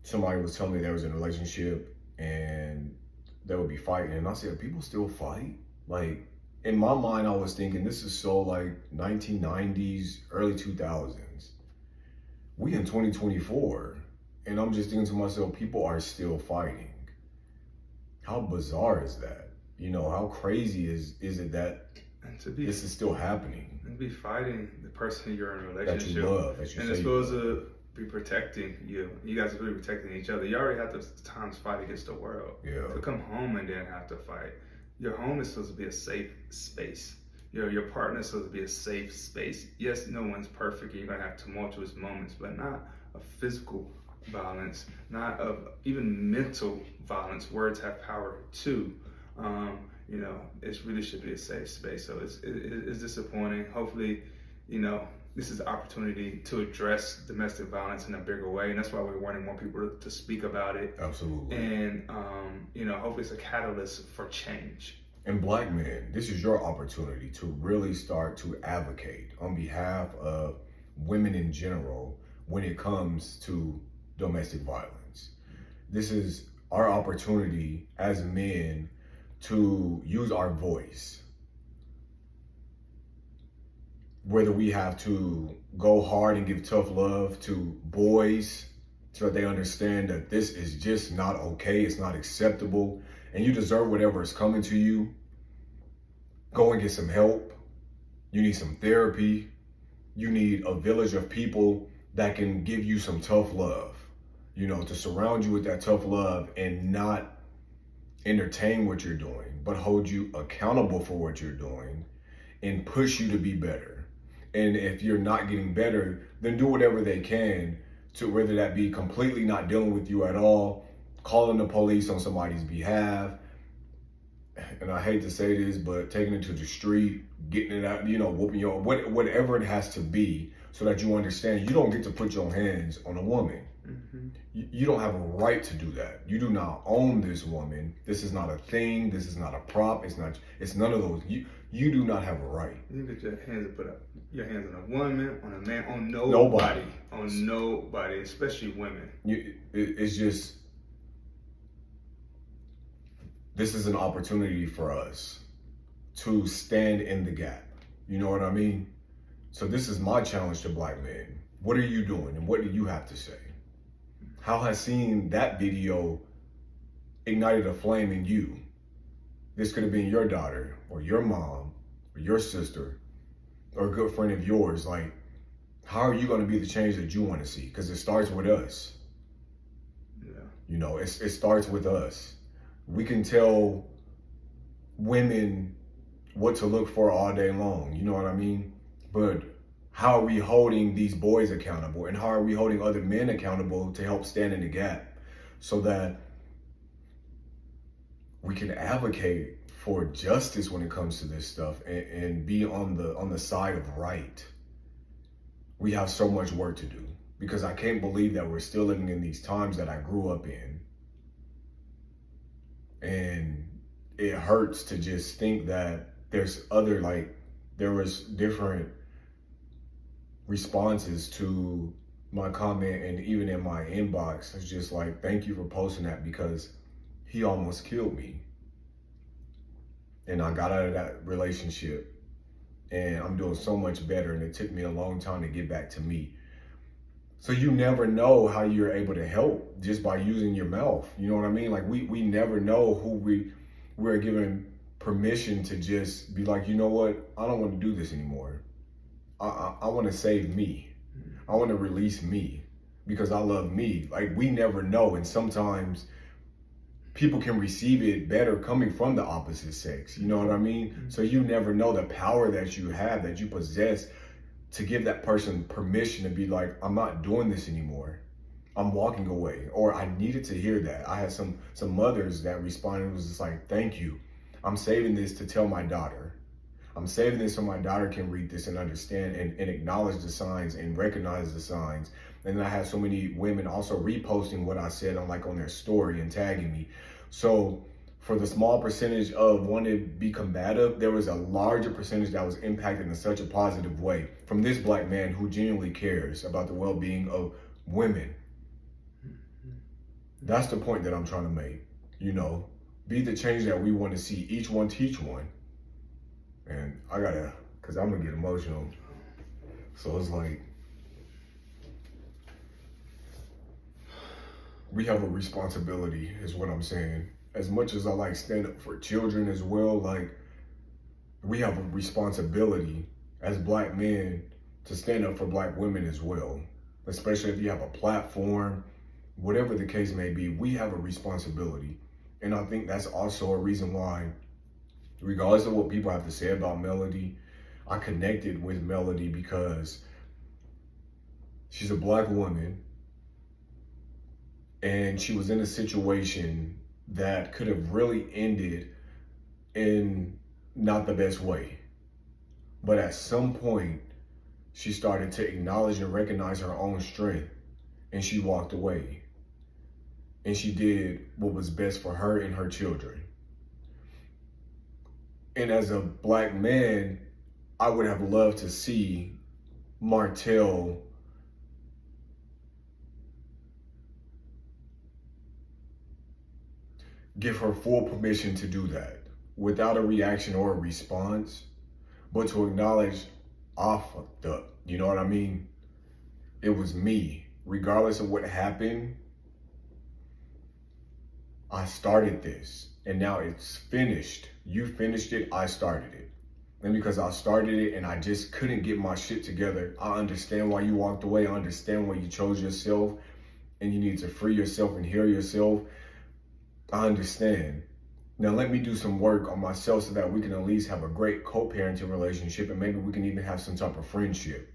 somebody was telling me there was a relationship and they would be fighting, and I said, people still fight? Like, in my mind, I was thinking this is so like 1990s, early 2000s. We in 2024, and I'm just thinking to myself, people are still fighting. How bizarre is that? You know, how crazy is it that this is still happening?
And be fighting the person you're in a
That
relationship
you love, that you
and
say
it's
you
supposed
love.
to be protecting you. You guys are really protecting each other. You already have to times fight against the world.
Yeah.
To come home and then have to fight. Your home is supposed to be a safe space. Your partner is supposed to be a safe space. Yes, no one's perfect. You're gonna have tumultuous moments, but not of physical violence, not of even mental violence. Words have power too. You know, it really should be a safe space. So it's disappointing. Hopefully, you know, this is an opportunity to address domestic violence in a bigger way, and that's why we're wanting more people to speak about it.
Absolutely.
And you know, hopefully it's a catalyst for change.
And black men, this is your opportunity to really start to advocate on behalf of women in general when it comes to domestic violence. This is our opportunity as men to use our voice. Whether we have to go hard and give tough love to boys so that they understand that this is just not okay, it's not acceptable, and you deserve whatever is coming to you. Go and get some help. You need some therapy. You need a village of people that can give you some tough love, you know, to surround you with that tough love and not entertain what you're doing, but hold you accountable for what you're doing and push you to be better. And if you're not getting better, then do whatever they can to, whether that be completely not dealing with you at all, calling the police on somebody's behalf. And I hate to say this, but taking it to the street, getting it out, you know, whooping your, whatever it has to be, so that you understand you don't get to put your hands on a woman. You don't have a right to do that. You do not own this woman. This is not a thing. This is not a prop. It's none of those. You do not have a right.
You get your hands to put up your hands on a woman, on a man, on nobody. On nobody, especially women.
It's just, this is an opportunity for us to stand in the gap. You know what I mean? So this is my challenge to black men. What are you doing, and what do you have to say? How has seeing that video ignited a flame in you? This could have been your daughter or your mom or your sister or a good friend of yours. Like, how are you going to be the change that you want to see? Because it starts with us.
Yeah.
You know, it starts with us. We can tell women what to look for all day long. You know what I mean? But how are we holding these boys accountable, and how are we holding other men accountable to help stand in the gap so that we can advocate for justice when it comes to this stuff and be on the side of right? We have so much work to do, because I can't believe that we're still living in these times that I grew up in. And it hurts to just think that there's other, like, there was different responses to my comment, and even in my inbox, it's just like, thank you for posting that, because he almost killed me. And I got out of that relationship, and I'm doing so much better, and it took me a long time to get back to me. So you never know how you're able to help just by using your mouth. You know what I mean? Like we never know who we're given permission to just be like, you know what? I don't want to do this anymore. I want to save me. I want to release me because I love me. Like we never know. And sometimes people can receive it better coming from the opposite sex. You know what I mean? So you never know the power that you have, that you possess, to give that person permission to be like, I'm not doing this anymore. I'm walking away. Or I needed to hear that. I had some mothers that responded and was just like, thank you. I'm saving this to tell my daughter. I'm saving this so my daughter can read this and understand and acknowledge the signs and recognize the signs. And then I had so many women also reposting what I said on their story and tagging me. So for the small percentage of wanting to be combative, there was a larger percentage that was impacted in such a positive way from this Black man who genuinely cares about the well-being of women. That's the point that I'm trying to make. You know, be the change that we want to see. Each one teach one. And I gotta, cause I'm gonna get emotional. So it's like, we have a responsibility is what I'm saying. As much as I like stand up for children as well, like we have a responsibility as Black men to stand up for Black women as well. Especially if you have a platform, whatever the case may be, we have a responsibility. And I think that's also a reason why, regardless of what people have to say about Melody, I connected with Melody because she's a Black woman and she was in a situation that could have really ended in not the best way. But at some point, she started to acknowledge and recognize her own strength, and she walked away. And she did what was best for her and her children. And as a Black man, I would have loved to see Martell give her full permission to do that without a reaction or a response, but to acknowledge, I fucked up. You know what I mean? It was me. Regardless of what happened, I started this and now it's finished. You finished it, I started it. And because I started it and I just couldn't get my shit together, I understand why you walked away. I understand why you chose yourself and you need to free yourself and heal yourself. I understand. Now let me do some work on myself so that we can at least have a great co-parenting relationship and maybe we can even have some type of friendship.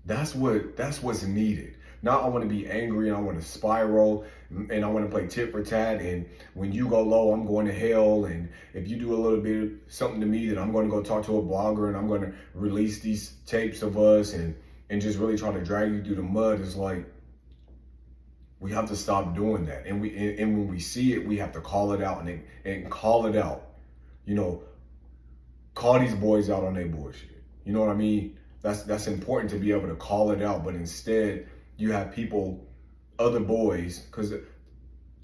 That's what's needed. Now I want to be angry and I want to spiral and I want to play tit for tat, and when you go low, I'm going to hell, and if you do a little bit of something to me, then I'm going to go talk to a blogger and I'm going to release these tapes of us and just really try to drag you through the mud. It's like, we have to stop doing that. And when we see it, we have to call it out and call it out. You know, call these boys out on their bullshit. You know what I mean? That's important to be able to call it out, but instead you have people, other boys, because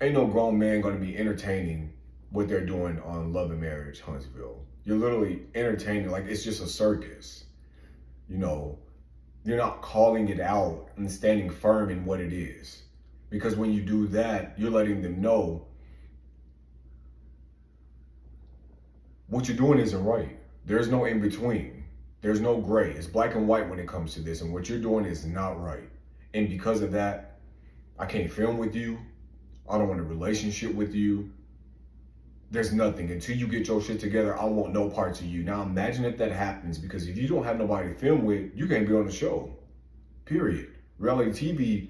ain't no grown man gonna be entertaining what they're doing on Love and Marriage Huntsville. You're literally entertaining, like it's just a circus. You know, you're not calling it out and standing firm in what it is. Because when you do that, you're letting them know what you're doing isn't right. There's no in between. There's no gray. It's black and white when it comes to this, and what you're doing is not right. And because of that, I can't film with you. I don't want a relationship with you. There's nothing. Until you get your shit together, I want no parts of you. Now imagine if that happens, because if you don't have nobody to film with, you can't be on the show. Period. Reality TV,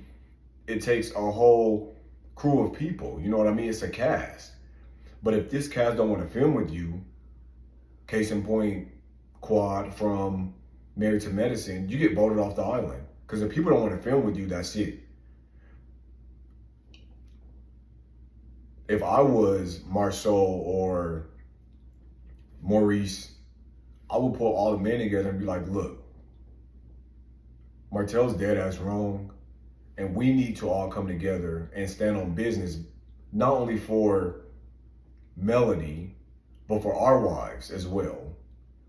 it takes a whole crew of people. You know what I mean? It's a cast. But if this cast don't want to film with you, case in point, Quad from Married to Medicine, you get voted off the island. Because if people don't want to film with you, that's it. If I was Marceau or Maurice, I would pull all the men together and be like, look, Martell's dead ass wrong. And we need to all come together and stand on business, not only for Melody, but for our wives as well.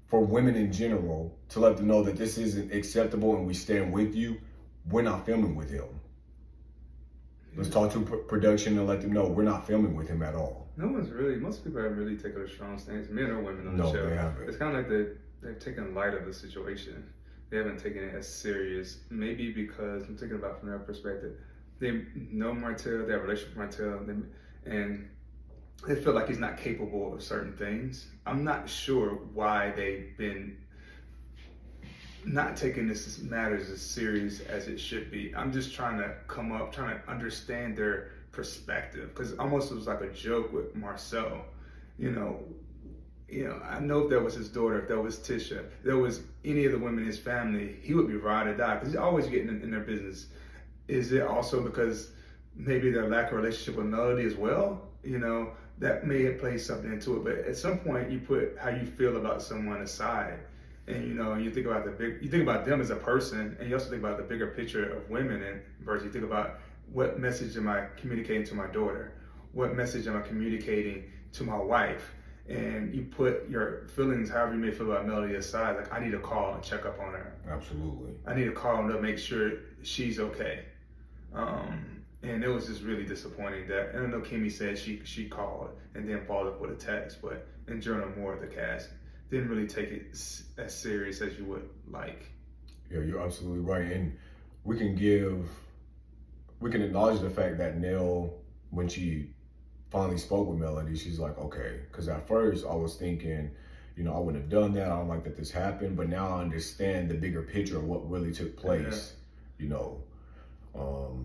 For women in general, to let them know that this isn't acceptable and we stand with you. we're not filming with him. Let's talk to production and let them know we're not filming with him at all.
Most people haven't really taken a strong stance, men or women on the show.
No, they haven't.
It's kind of like they've taken light of the situation. They haven't taken it as serious. Maybe because, I'm thinking about from their perspective, they know Martell, they have a relationship with Martell, and they feel like he's not capable of certain things. I'm not sure why they've been not taking this matters as serious as it should be. I'm just trying to understand their perspective, because almost it was like a joke with Marcel. You know, I know if that was his daughter, if that was Tisha, if there was any of the women in his family, he would be ride or die, because he's always getting in their business. Is it also because maybe their lack of relationship with Melody as well? You know, that may have played something into it. But at some point, you put how you feel about someone aside, and you think about you think about them as a person, and you also think about the bigger picture of women. And versus you think about, what message am I communicating to my daughter? What message am I communicating to my wife? And you put your feelings, however you may feel about Melody, aside. Like, I need to call and check up on her.
Absolutely.
I need to call to make sure she's okay. And it was just really disappointing that, and I know Kimmy said she called and then followed up with a text, but in general, more of the cast didn't really take it as serious as you would like.
Yeah, you're absolutely right. And we can acknowledge the fact that Nell, when she finally spoke with Melody, she's like, okay, because at first I was thinking, I wouldn't have done that. I don't like that this happened, but now I understand the bigger picture of what really took place,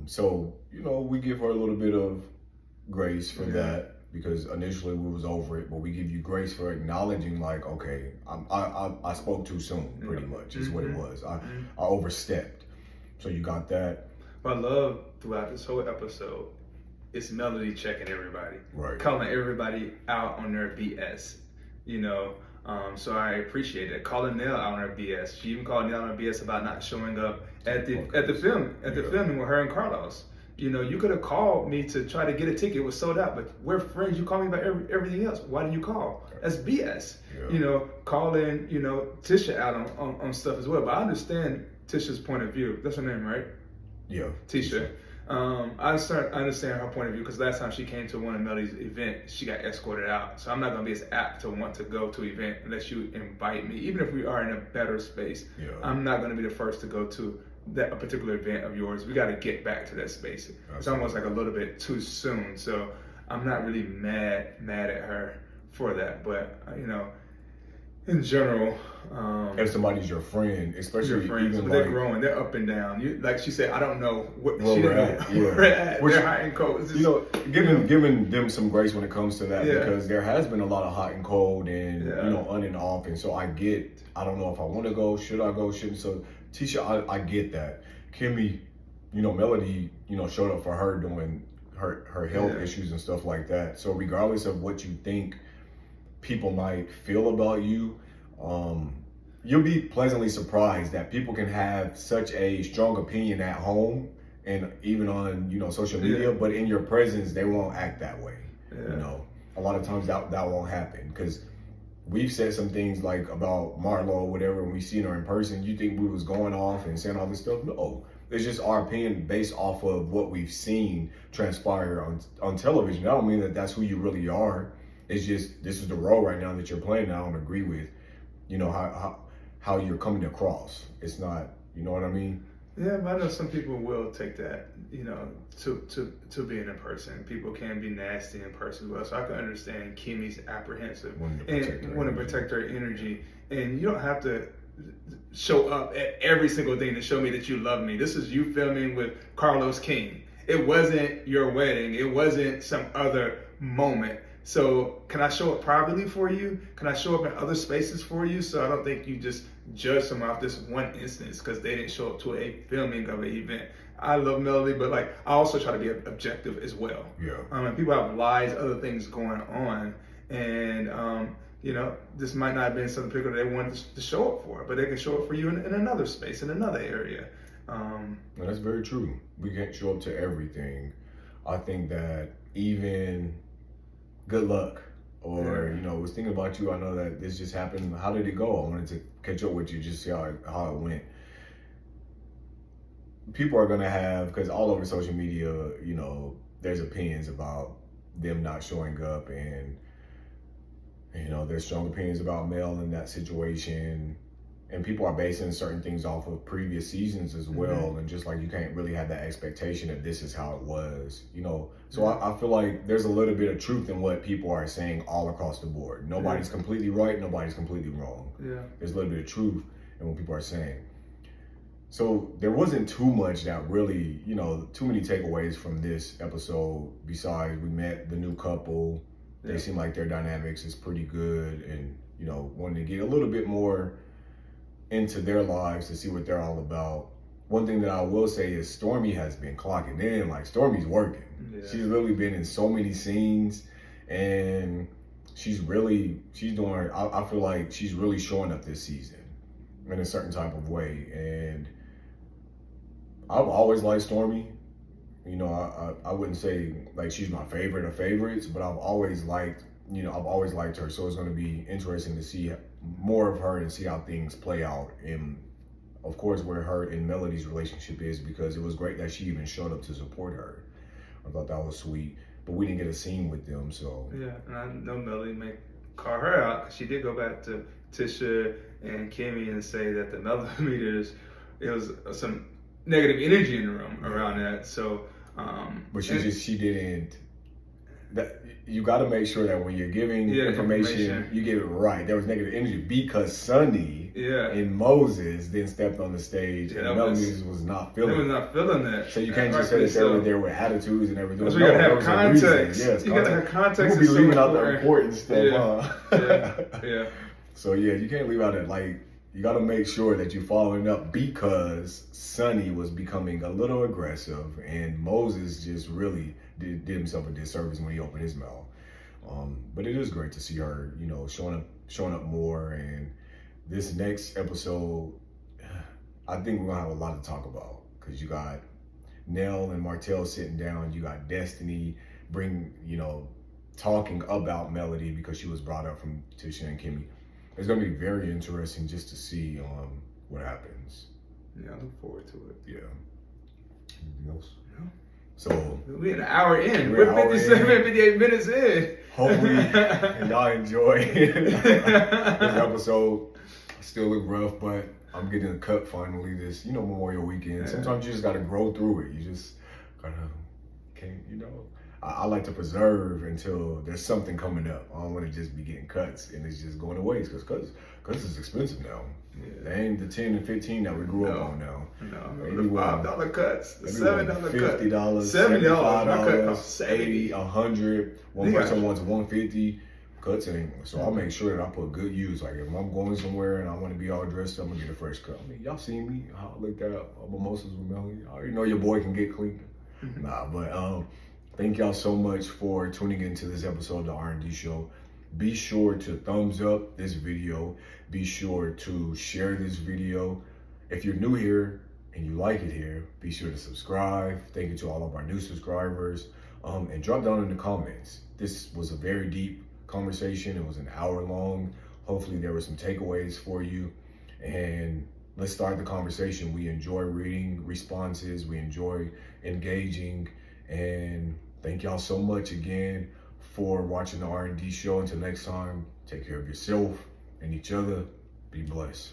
So, we give her a little bit of grace for that, because initially we was over it, but we give you grace for acknowledging, like, okay, I spoke too soon, pretty much, is what it was. I overstepped. So you got that.
What I love throughout this whole episode is Melody checking everybody,
right,
calling everybody out on their BS, so I appreciate it. Calling Nell out on her BS. She even called Nell on her BS about not showing up at the filming with her and Carlos. You could have called me to try to get a ticket. It was sold out, but we're friends. You call me about everything else. Why didn't you call? That's BS.
Yeah.
Calling Tisha out on stuff as well. But I understand Tisha's point of view. That's her name, right?
Yeah.
Tisha. I understand her point of view, because last time she came to one of Melody's events, she got escorted out. So I'm not going to be as apt to want to go to an event unless you invite me. Even if we are in a better space, I'm not going to be the first to go to a particular event of yours. We got to get back to that space. Absolutely. It's almost like a little bit too soon. So I'm not really mad at her for that. But, in general,
if somebody's your friend, especially
your friends,
even
they're growing, they're up and down. Like she said, I don't know what
where we're at.
They're hot and cold.
Giving them some grace when it comes to that, because there has been a lot of hot and cold and on and off, and so I don't know if I want to go, should I go, shouldn't. So Tisha, I get that. Kimmy, Melody, showed up for her doing her health issues and stuff like that. So regardless of what you think people might feel about you, you'll be pleasantly surprised that people can have such a strong opinion at home and even on social media, but in your presence they won't act that way. A lot of times that won't happen, because we've said some things like about Marlo or whatever, and we seen her in person. You think we was going off and saying all this stuff? No, it's just our opinion based off of what we've seen transpire on television. I don't mean that that's who you really are. It's just, this is the role right now that you're playing. I don't agree with, how you're coming across. It's not, you know what I mean?
Yeah, but I know some people will take that, to being in person. People can be nasty in person as well. So I can understand Kimmy's apprehensive and want to protect her energy. And you don't have to show up at every single thing to show me that you love me. This is you filming with Carlos King. It wasn't your wedding. It wasn't some other moment. So can I show up privately for you? Can I show up in other spaces for you? So I don't think you just judge someone off this one instance because they didn't show up to a filming of an event. I love Melody, but I also try to be objective as well.
Yeah.
And people have lives, other things going on, and this might not have been something particular they wanted to show up for, but they can show up for you in another space, in another area.
Well, that's very true. We can't show up to everything. I think that even good luck, or was thinking about you. I know that this just happened. How did it go? I wanted to catch up with you, just see how it went. people are gonna have, because all over social media, you know, there's opinions about them not showing up, and you know, there's strong opinions about Mel in that situation. And people are basing certain things off of previous seasons as well. And just like you can't really have that expectation that this is how it was, you know. So I feel like there's a little bit of truth in what people are saying all across the board. Nobody's completely right, nobody's completely wrong. There's a little bit of truth in what people are saying. So there wasn't too much that really, you know, too many takeaways from this episode besides we met the new couple. They seem like their dynamics is pretty good, and, you know, wanted to get a little bit more into their lives to see what they're all about. One thing that I will say is Stormy has been clocking in. Like, Stormy's working. She's literally been in so many scenes, and she's doing, I feel like she's really showing up this season in a certain type of way. And I've always liked Stormy. You know, I wouldn't say like she's my favorite of favorites, but I've always liked her. So it's going to be interesting to see more of her and see how things play out. And of course, where her and Melody's relationship is, because it was great that she even showed up to support her. I thought that was sweet, but we didn't get a scene with them. So
yeah, and I know Melody may call her out, because she did go back to Tisha and Kimmy and say that the millimeters, it was some negative energy in the room around that. So
but she didn't. That you got to make sure that when you're giving information, you get it right. There was negative energy because Sonny and Moses then stepped on the stage, and Melody was not feeling.
They was not feeling that.
So you can't just say that they were there with attitudes and everything.
So you gotta have context.
Yes,
you gotta have context.
We'll be leaving out the important stuff.
Yeah.
So yeah, you can't leave out that. Like, you got to make sure that you're following up, because Sonny was becoming a little aggressive, and Moses just really did himself a disservice when he opened his mouth. But it is great to see her, you know, showing up more. And this next episode, I think we're gonna have a lot to talk about, because you got Nell and Martell sitting down, you got Destiny talking about Melody because she was brought up from Tisha and Kimmy. It's going to be very interesting just to see what happens.
Yeah, I look forward to it.
Yeah. Anything else?
No.
So
we're an hour in. We're 58 minutes in.
Hopefully y'all enjoy this episode. Still look rough, but I'm getting a cut finally this, Memorial weekend. Sometimes you just got to grow through it. You just can't. I like to preserve until there's something coming up. I don't want to just be getting cuts and it's just going to waste, because it's expensive now. Yeah. They ain't the 10 and 15 that we grew up on now.
No, the $5 cuts, the $7 cuts,
$50, $75, $80, $100. One person wants $150. Cuts ain't. So I'll make sure that I put good use. Like, if I'm going somewhere and I want to be all dressed up, I'm gonna get a fresh cut. I mean, y'all seen me? How I looked at mimosas with Melody. I already know your boy can get clean. But thank y'all so much for tuning into this episode of the R&D Show. Be sure to thumbs up this video. Be sure to share this video. If you're new here and you like it here, be sure to subscribe. Thank you to all of our new subscribers. And drop down in the comments. This was a very deep conversation. It was an hour long. Hopefully there were some takeaways for you. And let's start the conversation. We enjoy reading responses. We enjoy engaging. And thank y'all so much again for watching the R&D Show. Until next time, take care of yourself and each other. Be blessed.